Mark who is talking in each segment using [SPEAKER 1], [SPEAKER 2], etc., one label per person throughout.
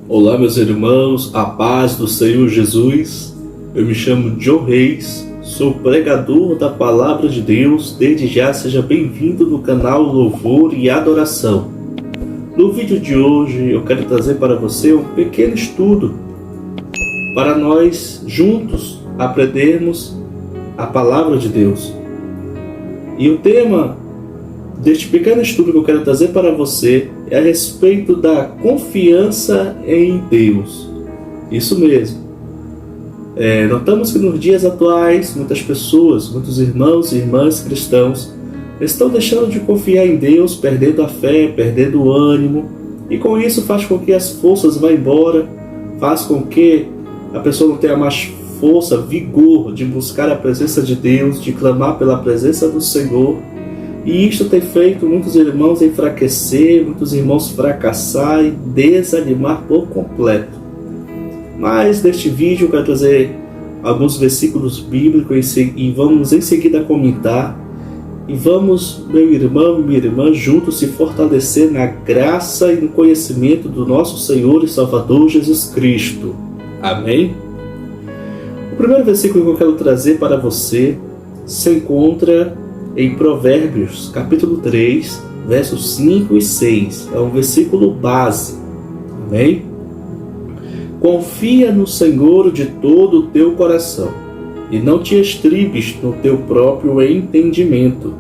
[SPEAKER 1] Olá, meus irmãos, a paz do Senhor Jesus. Eu me chamo John Reis, sou pregador da Palavra de Deus. Desde já, seja bem-vindo no canal Louvor e Adoração. No vídeo de hoje, eu quero trazer para você um pequeno estudo para nós juntos aprendermos a Palavra de Deus. E o tema deste pequeno estudo que eu quero trazer para você é a respeito da confiança em Deus. Isso mesmo. Notamos que nos dias atuais, muitas pessoas, muitos irmãos e irmãs cristãos estão deixando de confiar em Deus, perdendo a fé, perdendo o ânimo, e com isso faz com que as forças vá embora, faz com que a pessoa não tenha mais força, vigor de buscar a presença de Deus, de clamar pela presença do Senhor. E isto tem feito muitos irmãos enfraquecer, muitos irmãos fracassar e desanimar por completo. Mas neste vídeo eu quero trazer alguns versículos bíblicos e vamos em seguida comentar. E vamos, meu irmão e minha irmã, juntos se fortalecer na graça e no conhecimento do nosso Senhor e Salvador Jesus Cristo. Amém? O primeiro versículo que eu quero trazer para você se encontra em Provérbios, capítulo 3, versos 5 e 6. É um versículo base. Amém? Confia no Senhor de todo o teu coração, e não te estribes no teu próprio entendimento.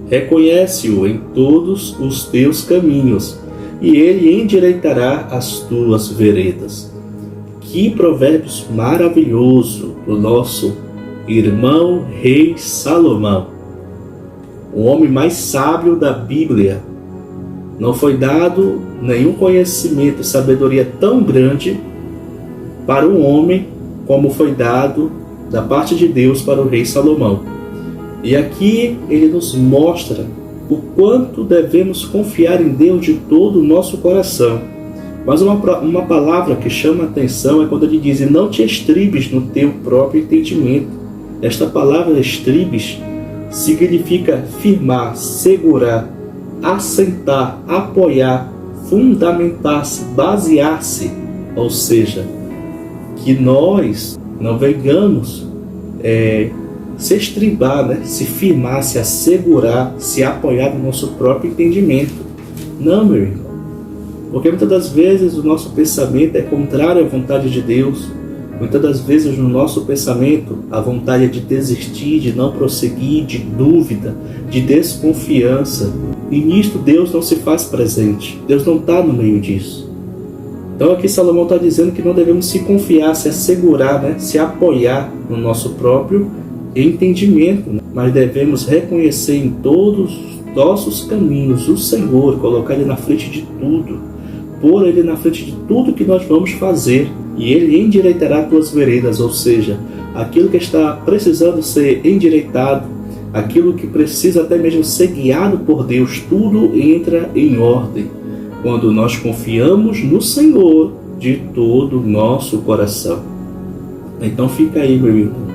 [SPEAKER 1] Reconhece-o em todos os teus caminhos, e ele endireitará as tuas veredas. Que provérbios maravilhoso do nosso irmão rei Salomão, o homem mais sábio da Bíblia. Não foi dado nenhum conhecimento e sabedoria tão grande para um homem como foi dado da parte de Deus para o rei Salomão. E aqui ele nos mostra o quanto devemos confiar em Deus de todo o nosso coração. Mas uma palavra que chama a atenção é quando ele diz: não te estribes no teu próprio entendimento. Esta palavra estribes significa firmar, segurar, assentar, apoiar, fundamentar-se, basear-se. Ou seja, que nós não venhamos se estribar, se firmar, se assegurar, se apoiar no nosso próprio entendimento. Não, meu irmão. Porque muitas das vezes o nosso pensamento é contrário à vontade de Deus. Muitas das vezes no nosso pensamento a vontade é de desistir, de não prosseguir, de dúvida, de desconfiança. E nisto Deus não se faz presente. Deus não está no meio disso. Então aqui Salomão está dizendo que não devemos se confiar, se assegurar, se apoiar no nosso próprio entendimento. Mas devemos reconhecer em todos os nossos caminhos o Senhor, colocar Ele na frente de tudo. Pôr Ele na frente de tudo que nós vamos fazer. E Ele endireitará tuas veredas, ou seja, aquilo que está precisando ser endireitado, aquilo que precisa até mesmo ser guiado por Deus, tudo entra em ordem quando nós confiamos no Senhor de todo o nosso coração. Então fica aí, meu irmão,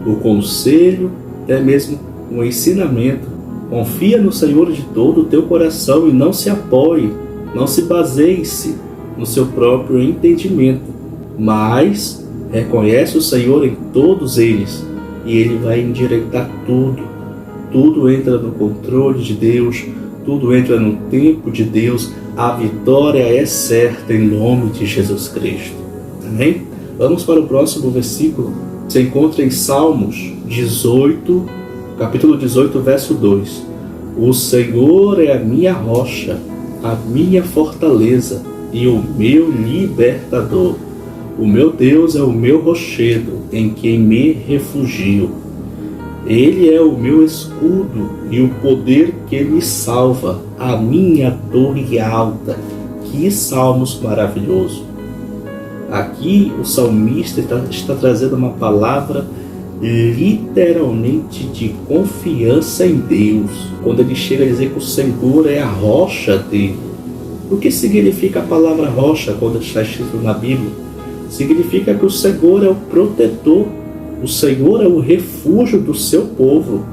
[SPEAKER 1] o conselho, até mesmo o ensinamento: confia no Senhor de todo o teu coração e não se apoie, não se baseie-se no seu próprio entendimento, mas reconhece o Senhor em todos eles e Ele vai endireitar tudo. Tudo entra no controle de Deus, tudo entra no tempo de Deus. A vitória é certa em nome de Jesus Cristo. Amém? Vamos para o próximo versículo. Se encontra em Salmos 18, capítulo 18, verso 2. O Senhor é a minha rocha, a minha fortaleza e o meu libertador. O meu Deus é o meu rochedo, em quem me refugio. Ele é o meu escudo e o poder que me salva, a minha torre alta. Que salmos maravilhoso! Aqui o salmista está trazendo uma palavra literalmente de confiança em Deus. Quando ele chega a dizer que o Senhor é a rocha dele. O que significa a palavra rocha quando está escrito na Bíblia? Significa que o Senhor é o protetor, o Senhor é o refúgio do seu povo,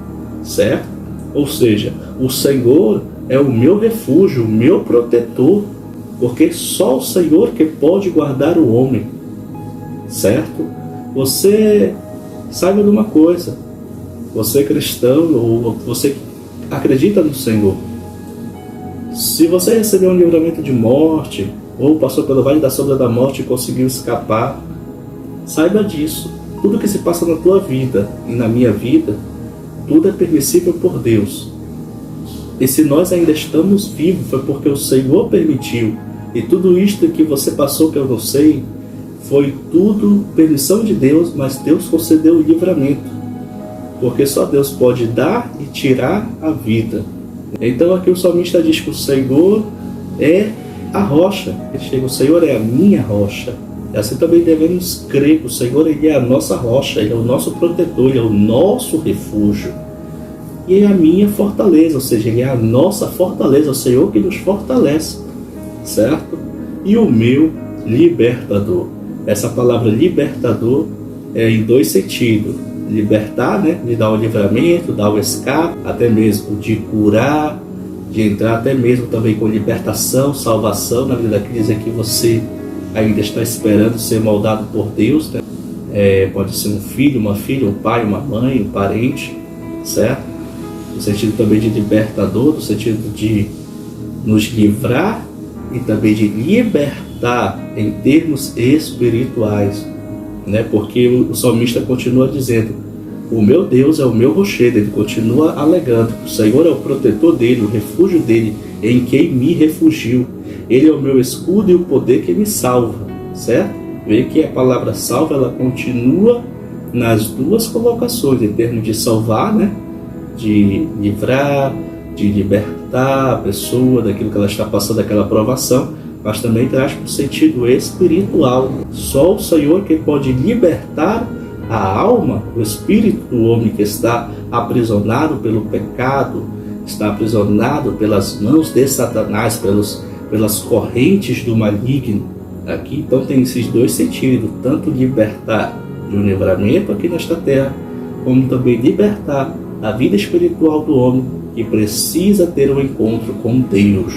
[SPEAKER 1] certo? Ou seja, o Senhor é o meu refúgio, o meu protetor. porque só o Senhor que pode guardar o homem, certo? Você saiba de uma coisa, você é cristão ou você acredita no Senhor, se você recebeu um livramento de morte ou passou pelo vale da sombra da morte e conseguiu escapar, saiba disso. Tudo que se passa na tua vida e na minha vida, tudo é permissível por Deus. E se nós ainda estamos vivos, foi porque o Senhor permitiu. E tudo isto que você passou, que eu não sei, foi tudo permissão de Deus, mas Deus concedeu o livramento. Porque só Deus pode dar e tirar a vida. Então aqui o salmista diz que o Senhor é a rocha. O Senhor é a minha rocha. E assim também devemos crer que o Senhor, Ele é a nossa rocha, Ele é o nosso protetor, Ele é o nosso refúgio. E é a minha fortaleza, ou seja, Ele é a nossa fortaleza, é o Senhor que nos fortalece, certo? E o meu libertador. Essa palavra libertador é em dois sentidos. Libertar, né? De dar o livramento, dar o escape, até mesmo de curar, de entrar até mesmo também com libertação, salvação, na vida daqueles que você ainda está esperando ser moldado por Deus, né? Pode ser um filho, uma filha, um pai, uma mãe, um parente, certo? No sentido também de libertador, no sentido de nos livrar e também de libertar em termos espirituais, né? Porque o salmista continua dizendo: o meu Deus é o meu rochedo. Ele continua alegando: o Senhor é o protetor dele, o refúgio dele, em quem me refugio. Ele é o meu escudo e o poder que me salva, certo? Vê que a palavra salva, ela continua nas duas colocações, em termos de salvar, né? De livrar, de libertar a pessoa daquilo que ela está passando, daquela provação, mas também traz para o sentido espiritual. Só o Senhor que pode libertar a alma, o espírito do homem que está aprisionado pelo pecado, está aprisionado pelas mãos de Satanás, pelas correntes do maligno. Aqui então tem esses dois sentidos, tanto libertar de um livramento aqui nesta terra, como também libertar a vida espiritual do homem que precisa ter um encontro com Deus,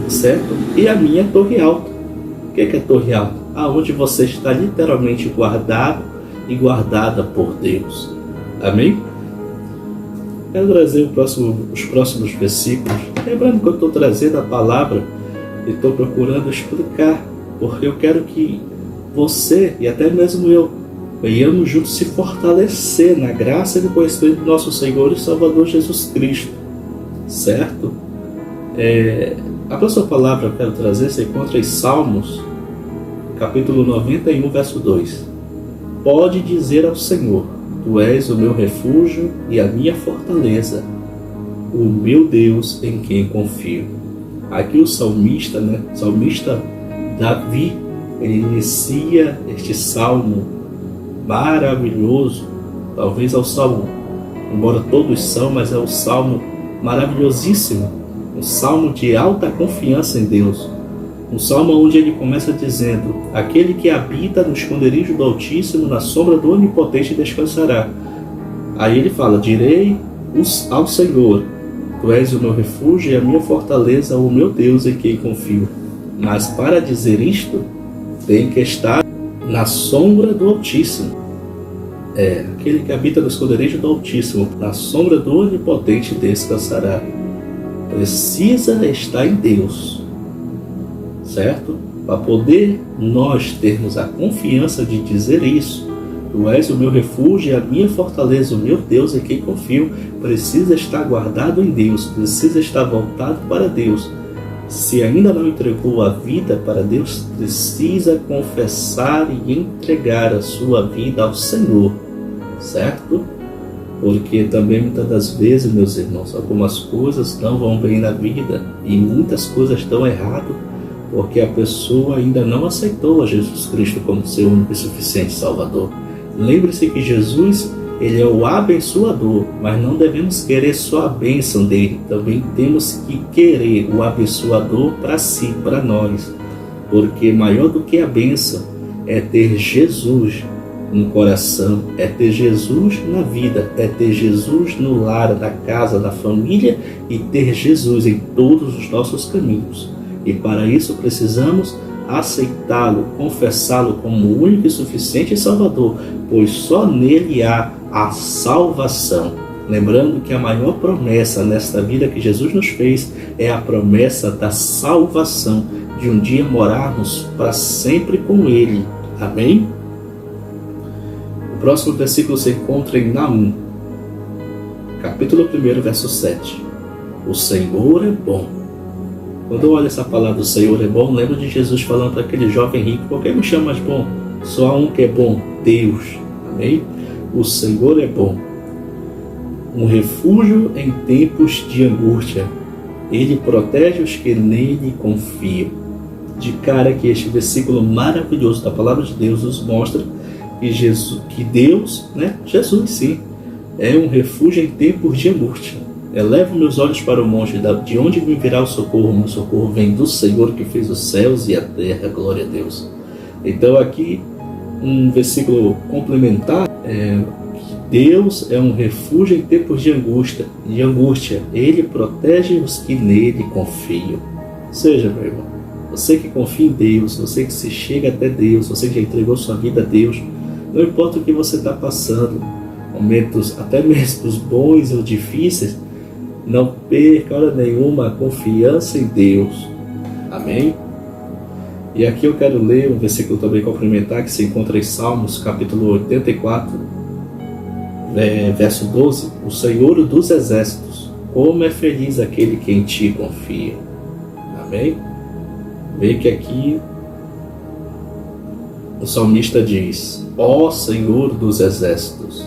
[SPEAKER 1] certo? E a minha torre alta. O que é torre alta? Aonde você está literalmente guardado e guardada por Deus. Amém? Quero trazer os próximos versículos. Lembrando que eu estou trazendo a palavra e estou procurando explicar, porque eu quero que você e até mesmo eu venhamos juntos se fortalecer na graça e no conhecimento do nosso Senhor e Salvador Jesus Cristo, certo? A próxima palavra que eu quero trazer se encontra em Salmos, capítulo 91, verso 2. Pode dizer ao Senhor: Tu és o meu refúgio e a minha fortaleza, o meu Deus em quem confio. Aqui o salmista, né? O salmista Davi, ele inicia este salmo maravilhoso, talvez é o salmo, embora todos são, mas é um salmo maravilhosíssimo, um salmo de alta confiança em Deus, um salmo onde ele começa dizendo: aquele que habita no esconderijo do Altíssimo, na sombra do Onipotente descansará. Aí ele fala: direi ao Senhor: Tu és o meu refúgio e a minha fortaleza, o meu Deus em quem confio. Mas para dizer isto, tem que estar na sombra do Altíssimo. Aquele que habita no esconderijo do Altíssimo, na sombra do Onipotente descansará. Precisa estar em Deus, certo? Para poder nós termos a confiança de dizer isso: Tu és o meu refúgio e a minha fortaleza, o meu Deus em quem confio, precisa estar guardado em Deus, precisa estar voltado para Deus. Se ainda não entregou a vida para Deus, precisa confessar e entregar a sua vida ao Senhor, certo? Porque também muitas das vezes, meus irmãos, algumas coisas não vão bem na vida e muitas coisas estão errado porque a pessoa ainda não aceitou a Jesus Cristo como seu único e suficiente Salvador. Lembre-se que Jesus, ele é o abençoador, mas não devemos querer só a bênção dele, também temos que querer o abençoador para si, para nós, porque maior do que a bênção é ter Jesus no coração, é ter Jesus na vida, é ter Jesus no lar, na casa, na família, e ter Jesus em todos os nossos caminhos. E para isso precisamos aceitá-lo, confessá-lo como o único e suficiente Salvador, pois só nele há a salvação. Lembrando que a maior promessa nesta vida que Jesus nos fez é a promessa da salvação, de um dia morarmos para sempre com Ele. Amém? O próximo versículo se encontra em Naum, capítulo 1, verso 7. O Senhor é bom. Quando eu olho essa palavra, o Senhor é bom, lembro de Jesus falando para aquele jovem rico: por que me chamas bom? Só há um que é bom, Deus. Amém? O Senhor é bom. Um refúgio em tempos de angústia. Ele protege os que nele confiam. De cara que este versículo maravilhoso da palavra de Deus nos mostra que Deus, Jesus sim, é um refúgio em tempos de angústia. Elevo meus olhos para o monte, de onde me virá o socorro? Meu socorro vem do Senhor que fez os céus e a terra. Glória a Deus. Então aqui um versículo complementar Deus é um refúgio em tempos de angústia. Ele protege os que nele confiam. Ou seja, meu irmão, você que confia em Deus, você que se chega até Deus, você que já entregou sua vida a Deus, não importa o que você está passando, momentos até mesmo os bons ou difíceis, não perca hora nenhuma a confiança em Deus. Amém? E aqui eu quero ler um versículo também complementar que se encontra em Salmos, capítulo 84, verso 12. O Senhor dos Exércitos, como é feliz aquele que em ti confia. Amém? Vê que aqui o salmista diz: ó Senhor dos Exércitos,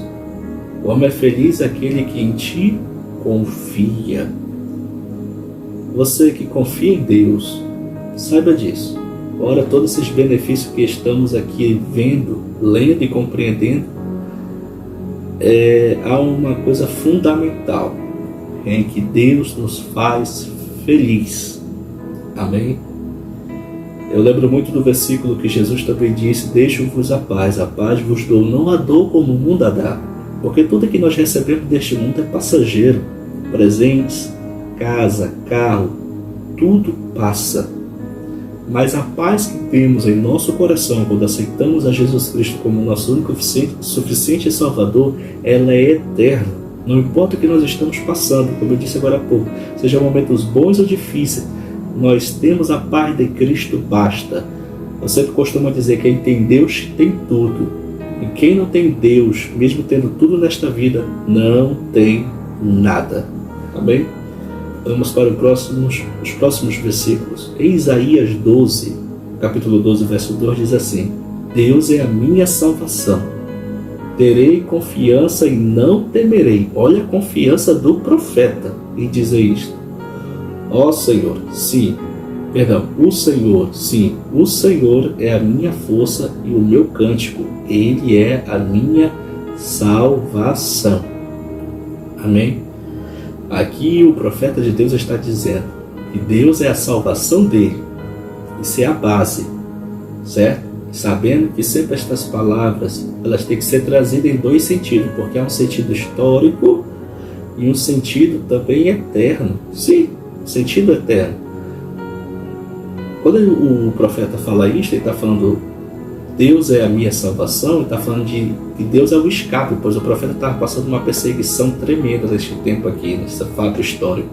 [SPEAKER 1] como é feliz aquele que em ti confia. Você que confia em Deus, saiba disso. Ora, todos esses benefícios que estamos aqui vendo, lendo e compreendendo, há uma coisa fundamental em que Deus nos faz feliz. Amém? Eu lembro muito do versículo que Jesus também disse: deixo-vos a paz vos dou, não a dou como o mundo a dá. Porque tudo que nós recebemos deste mundo é passageiro. Presentes, casa, carro, tudo passa. Mas a paz que temos em nosso coração quando aceitamos a Jesus Cristo como nosso único e suficiente Salvador, ela é eterna. Não importa o que nós estamos passando, como eu disse agora há pouco, sejam momentos bons ou difíceis, nós temos a paz de Cristo basta. Eu sempre costumo dizer que quem tem Deus tem tudo. E quem não tem Deus, mesmo tendo tudo nesta vida, não tem nada. Amém? Vamos para os próximos versículos. Em Isaías 12, capítulo 12, verso 2, diz assim: Deus é a minha salvação. Terei confiança e não temerei. Olha a confiança do profeta em dizer isto. Ó Senhor, o Senhor é a minha força e o meu cântico. Ele é a minha salvação. Amém? Aqui o profeta de Deus está dizendo que Deus é a salvação dele. Isso é a base, certo? Sabendo que sempre estas palavras elas têm que ser trazidas em dois sentidos, porque há um sentido histórico e um sentido também eterno. Sim, sentido eterno. Quando o profeta fala isto, ele está falando Deus é a minha salvação, ele está falando de que Deus é o escape, pois o profeta estava passando uma perseguição tremenda neste tempo aqui, nesse fato histórico,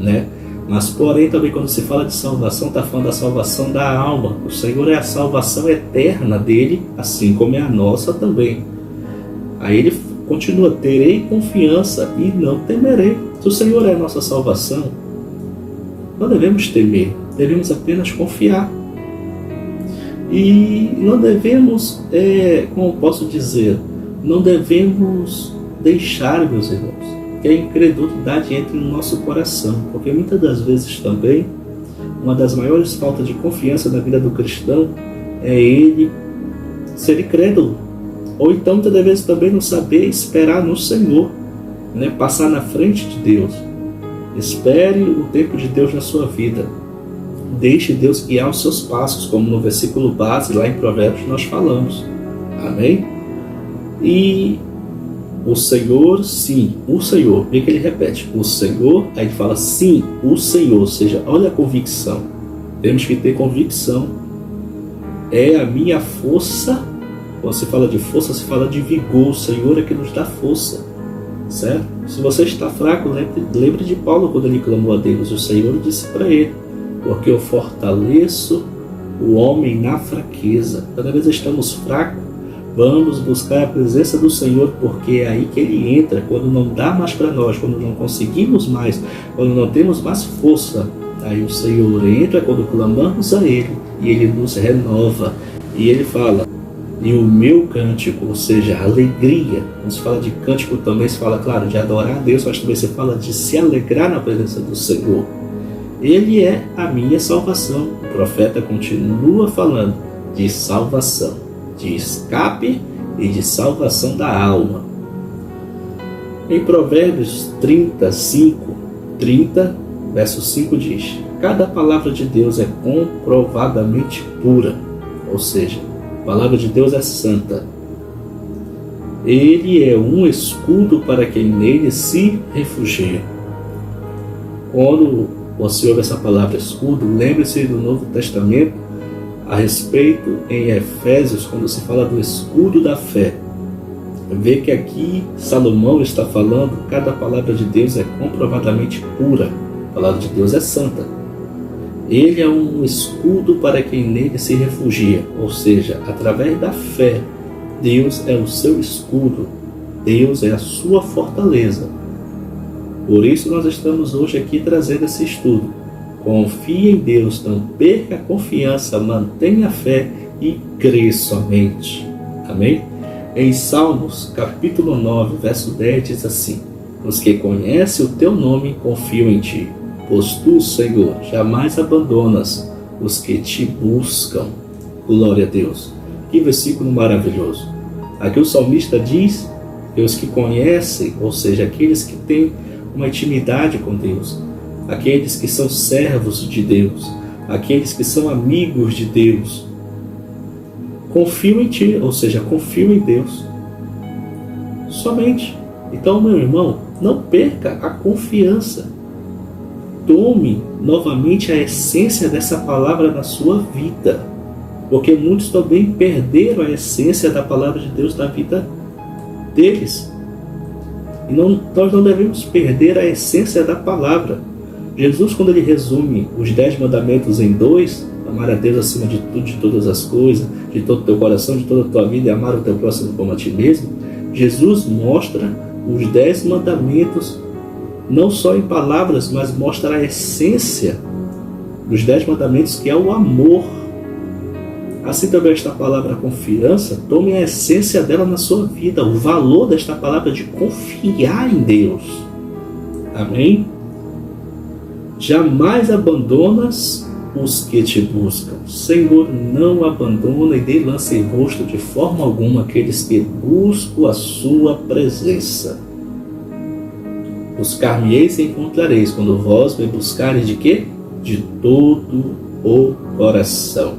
[SPEAKER 1] né? Mas porém também quando se fala de salvação, está falando da salvação da alma. O Senhor é a salvação eterna dele, assim como é a nossa também. Aí ele continua: terei confiança e não temerei. Se o Senhor é a nossa salvação, não devemos temer, devemos apenas confiar. E não devemos, como posso dizer, não devemos deixar, meus irmãos, que a incredulidade entre no nosso coração, porque muitas das vezes também, uma das maiores faltas de confiança na vida do cristão é ele ser incrédulo, ou então muitas das vezes também não saber esperar no Senhor, né? Passar na frente de Deus. Espere o tempo de Deus na sua vida. Deixe Deus guiar os seus passos, como no versículo base lá em Provérbios nós falamos. Amém? E o Senhor, sim, o Senhor. Vê que ele repete, o Senhor, aí ele fala sim, o Senhor. Ou seja, olha a convicção. Temos que ter convicção. É a minha força. Quando se fala de força, se fala de vigor. O Senhor é que nos dá força, certo? Se você está fraco, lembre de Paulo quando ele clamou a Deus. O Senhor disse para ele: porque eu fortaleço o homem na fraqueza. Cada vez estamos fracos, vamos buscar a presença do Senhor, porque é aí que Ele entra. Quando não dá mais para nós, quando não conseguimos mais, quando não temos mais força, aí o Senhor entra quando clamamos a Ele, e Ele nos renova. E Ele fala: e o meu cântico, ou seja, alegria. Quando se fala de cântico também se fala, claro, de adorar a Deus, mas também se fala de se alegrar na presença do Senhor. Ele é a minha salvação. O profeta continua falando de salvação, de escape e de salvação da alma. Em Provérbios 30, verso 5 diz: cada palavra de Deus é comprovadamente pura, ou seja, a palavra de Deus é santa. Ele é um escudo para quem nele se refugia. Quando você ouve essa palavra escudo, lembre-se do Novo Testamento a respeito em Efésios, quando se fala do escudo da fé. Vê que aqui Salomão está falando, cada palavra de Deus é comprovadamente pura. A palavra de Deus é santa. Ele é um escudo para quem nele se refugia, ou seja, através da fé, Deus é o seu escudo, Deus é a sua fortaleza. Por isso nós estamos hoje aqui trazendo esse estudo. Confie em Deus, não perca a confiança, mantenha a fé e crê somente. Amém? Em Salmos, capítulo 9, verso 10, diz assim: os que conhecem o teu nome confiam em ti, pois tu, Senhor, jamais abandonas os que te buscam. Glória a Deus. Que versículo maravilhoso. Aqui o salmista diz que os que conhecem, ou seja, aqueles que têm uma intimidade com Deus, aqueles que são servos de Deus, aqueles que são amigos de Deus, confiam em ti, ou seja, confiam em Deus somente. Então, meu irmão, não perca a confiança. Tome novamente a essência dessa palavra na sua vida, porque muitos também perderam a essência da palavra de Deus na vida deles. E nós não devemos perder a essência da palavra. Jesus, quando ele resume os 10 mandamentos em 2, amar a Deus acima de tudo, de todas as coisas, de todo o teu coração, de toda a tua vida, e amar o teu próximo como a ti mesmo, Jesus mostra os 10 mandamentos, não só em palavras, mas mostra a essência dos 10 mandamentos, que é o amor. Assim também esta palavra confiança, tome a essência dela na sua vida, o valor desta palavra de confiar em Deus. Amém? Jamais abandonas os que te buscam. Senhor, não abandona e nem lança em rosto de forma alguma aqueles que buscam a sua presença. Buscar-me-eis e encontrareis, quando vós me buscareis de quê? De todo o coração.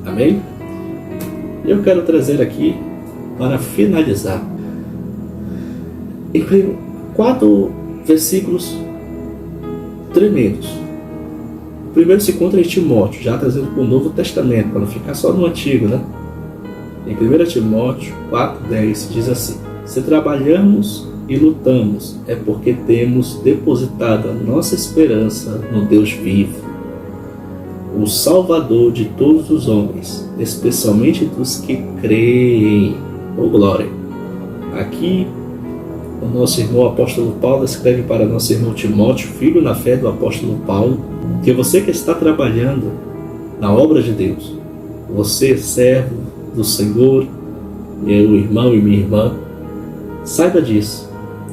[SPEAKER 1] Amém? Eu quero trazer aqui, para finalizar, 4 versículos tremendos. O primeiro se encontra em Timóteo, já trazendo para o Novo Testamento, para não ficar só no Antigo, né? Em 1 Timóteo 4,10 diz assim: se trabalhamos e lutamos, é porque temos depositado a nossa esperança no Deus vivo, o Salvador de todos os homens, especialmente dos que creem. Oh, glória! Aqui, o nosso irmão apóstolo Paulo escreve para nosso irmão Timóteo, filho na fé do apóstolo Paulo, que você que está trabalhando na obra de Deus, você, servo do Senhor, meu irmão e minha irmã, saiba disso,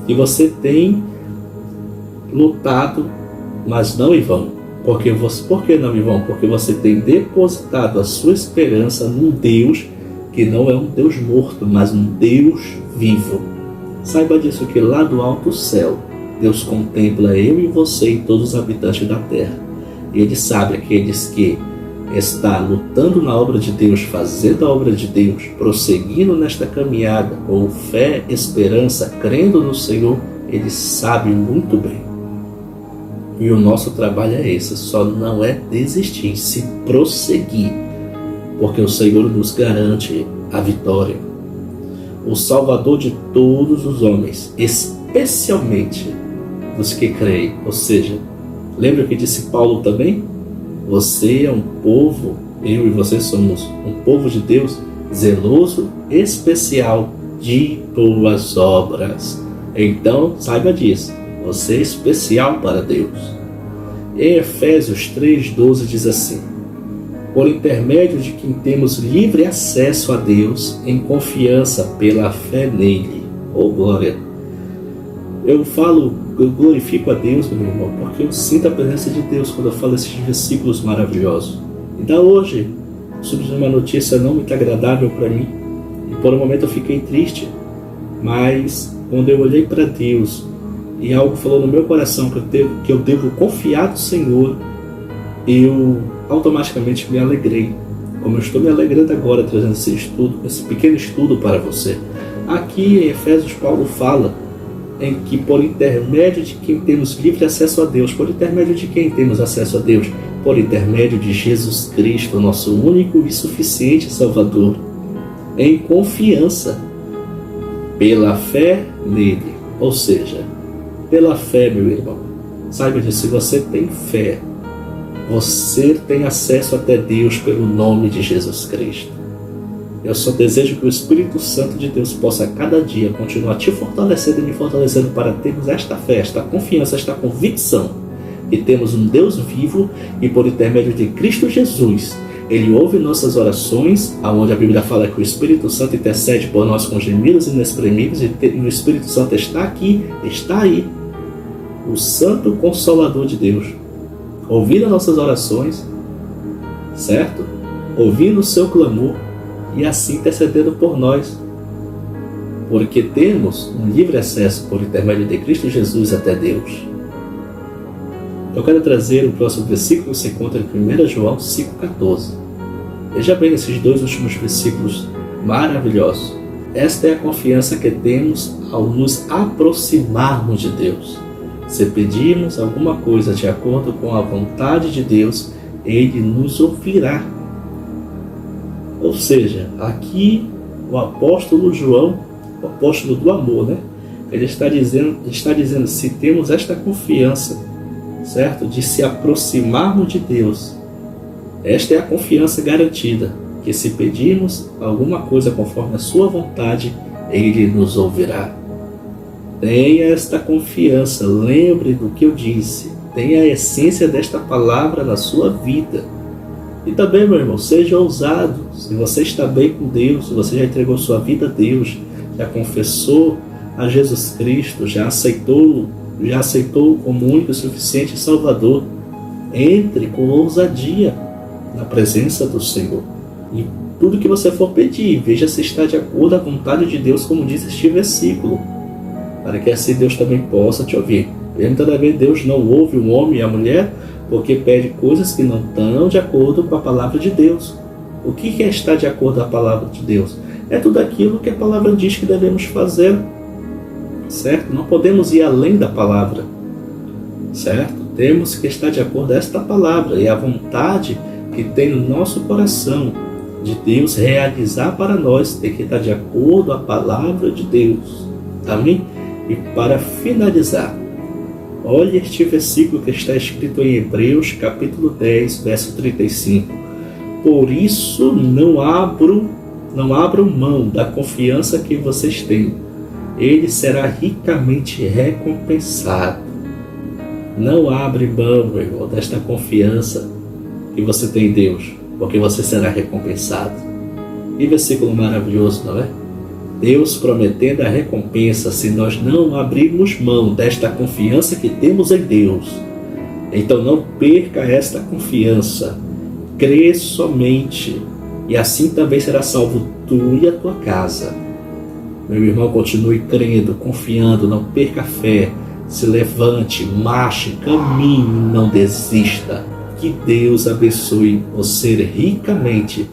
[SPEAKER 1] que você tem lutado, mas não em vão. Por que não em vão? Porque você tem depositado a sua esperança num Deus que não é um Deus morto, mas um Deus vivo. Saiba disso, que lá do alto céu, Deus contempla eu e você e todos os habitantes da terra. E Ele sabe aqueles que estão lutando na obra de Deus, fazendo a obra de Deus, prosseguindo nesta caminhada, com fé, esperança, crendo no Senhor. Ele sabe muito bem. E o nosso trabalho é esse, só não é desistir, se prosseguir, porque o Senhor nos garante a vitória. O Salvador de todos os homens, especialmente dos que creem. Ou seja, lembra o que disse Paulo também? Você é um povo, eu e você somos um povo de Deus, zeloso, especial de boas obras. Então, saiba disso, você é especial para Deus. Em Efésios 3,12 diz assim: por intermédio de quem temos livre acesso a Deus em confiança pela fé nele. Oh glória! Eu glorifico a Deus, meu irmão, porque eu sinto a presença de Deus quando eu falo esses versículos maravilhosos. Ainda hoje, surgiu uma notícia não muito agradável para mim, e por um momento eu fiquei triste, mas quando eu olhei para Deus e algo falou no meu coração que eu devo confiar no Senhor, eu automaticamente me alegrei, como eu estou me alegrando agora trazendo esse pequeno estudo para você. Aqui em Efésios, Paulo fala em que por intermédio de quem temos livre acesso a Deus. Por intermédio de quem temos acesso a Deus? Por intermédio de Jesus Cristo, nosso único e suficiente Salvador, em confiança, pela fé nele. Ou seja, pela fé, meu irmão. Saiba disso, se você tem fé, você tem acesso até Deus pelo nome de Jesus Cristo. Eu só desejo que o Espírito Santo de Deus possa a cada dia continuar te fortalecendo e me fortalecendo para termos esta fé, esta confiança, esta convicção que temos um Deus vivo e por intermédio de Cristo Jesus, Ele ouve nossas orações, aonde a Bíblia fala que o Espírito Santo intercede por nós com gemidos inexprimíveis, e o Espírito Santo está aqui, está aí, o Santo Consolador de Deus, ouvindo nossas orações, certo? Ouvindo o seu clamor, e assim intercedendo por nós, porque temos um livre acesso por intermédio de Cristo Jesus até Deus. Eu quero trazer o próximo versículo que se encontra em 1 João 5,14. Veja bem esses dois últimos versículos maravilhosos. Esta é a confiança que temos ao nos aproximarmos de Deus. Se pedirmos alguma coisa de acordo com a vontade de Deus, Ele nos ouvirá. Ou seja, aqui o apóstolo João, o apóstolo do amor, né? Ele está dizendo, se temos esta confiança, certo? De se aproximarmos de Deus, esta é a confiança garantida, que se pedirmos alguma coisa conforme a sua vontade, Ele nos ouvirá. Tenha esta confiança, lembre do que eu disse, tenha a essência desta palavra na sua vida. E também, meu irmão, seja ousado. Se você está bem com Deus, se você já entregou sua vida a Deus, já confessou a Jesus Cristo, já aceitou como único e suficiente Salvador, entre com ousadia na presença do Senhor. E tudo que você for pedir, veja se está de acordo com a vontade de Deus, como diz este versículo, para que assim Deus também possa te ouvir. Muitas vezes Deus não ouve o homem e a mulher porque pede coisas que não estão de acordo com a palavra de Deus. O que é estar de acordo com a palavra de Deus? É tudo aquilo que a palavra diz que devemos fazer, certo? Não podemos ir além da palavra, certo? Temos que estar de acordo com esta palavra e a vontade que tem no nosso coração de Deus realizar para nós tem que estar de acordo com a palavra de Deus. Amém? E para finalizar, olha este versículo que está escrito em Hebreus, capítulo 10, verso 35. Por isso não abram mão da confiança que vocês têm. Ele será ricamente recompensado. Não abre mão, meu irmão, desta confiança que você tem em Deus, porque você será recompensado. Que versículo maravilhoso, não é? Deus prometendo a recompensa se nós não abrirmos mão desta confiança que temos em Deus. Então não perca esta confiança. Crê somente, e assim também será salvo tu e a tua casa. Meu irmão, continue crendo, confiando, não perca a fé. Se levante, marche, caminhe, não desista. Que Deus abençoe você ricamente.